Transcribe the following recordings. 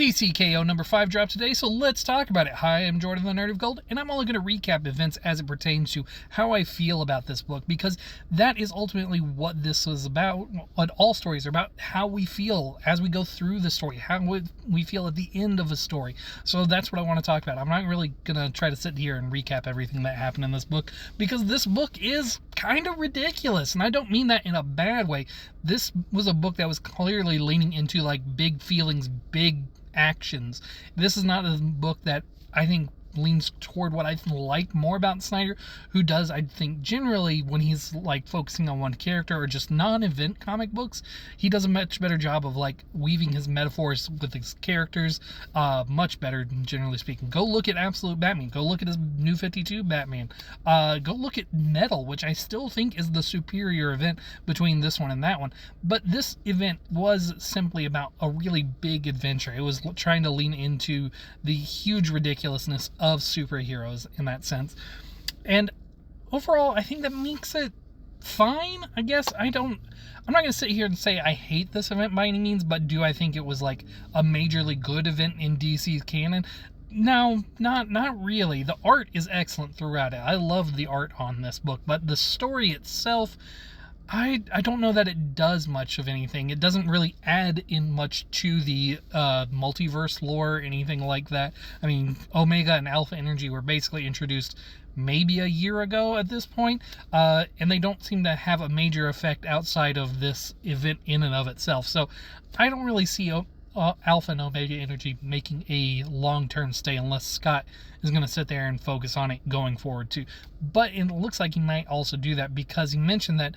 DCKO number 5 dropped today, so let's talk about it. Hi, I'm Jordan the Nerd of Gold, and I'm only going to recap events as it pertains to how I feel about this book, because that is ultimately what this was about, what all stories are about, how we feel as we go through the story, how we feel at the end of a story. So that's what I want to talk about. I'm not really going to try to sit here and recap everything that happened in this book, because this book is kind of ridiculous, and I don't mean that in a bad way. This was a book that was clearly leaning into like big feelings, big actions. This is not a book that I think leans toward what I like more about Snyder, who does, I think, generally when he's like focusing on one character or just non-event comic books, he does a much better job of like weaving his metaphors with his characters, much better, generally speaking. Go look at Absolute Batman. Go look at his New 52 Batman. Go look at Metal, which I still think is the superior event between this one and that one. But this event was simply about a really big adventure. It was trying to lean into the huge ridiculousness of superheroes in that sense. And overall, I think that makes it fine, I guess. I'm not going to sit here and say I hate this event by any means, but do I think it was like a majorly good event in DC's canon? No, not really. The art is excellent throughout it. I love the art on this book, but the story itself, I don't know that it does much of anything. It doesn't really add in much to the multiverse lore or anything like that. I mean, Omega and Alpha Energy were basically introduced maybe a year ago at this point, and they don't seem to have a major effect outside of this event in and of itself. So I don't really see Alpha and Omega Energy making a long-term stay unless Scott is going to sit there and focus on it going forward too. But it looks like he might also do that, because he mentioned that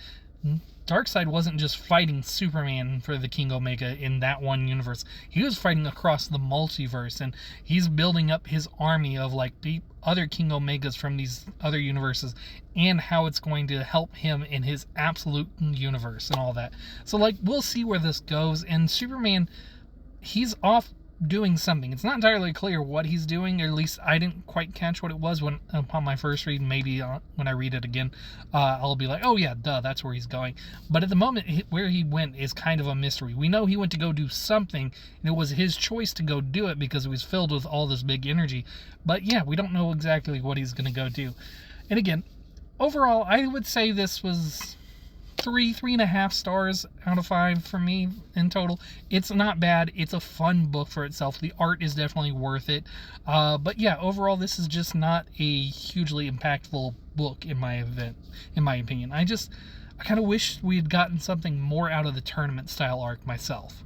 Darkseid wasn't just fighting Superman for the King Omega in that one universe. He was fighting across the multiverse, and he's building up his army of like the other King Omegas from these other universes, and how it's going to help him in his absolute universe and all that. So like, we'll see where this goes. And Superman, he's off doing something. It's not entirely clear what he's doing, or at least I didn't quite catch what it was when upon my first read. Maybe when I read it again, I'll be like, oh yeah, duh, that's where he's going. But at the moment, where he went is kind of a mystery. We know he went to go do something, and it was his choice to go do it because it was filled with all this big energy. But yeah, we don't know exactly what he's going to go do. And again, overall, I would say this was 3.5 stars out of 5 for me in total. It's not bad. It's a fun book for itself. The art is definitely worth it. But yeah, overall, this is just not a hugely impactful book in my opinion. I kind of wish we had gotten something more out of the tournament style arc myself.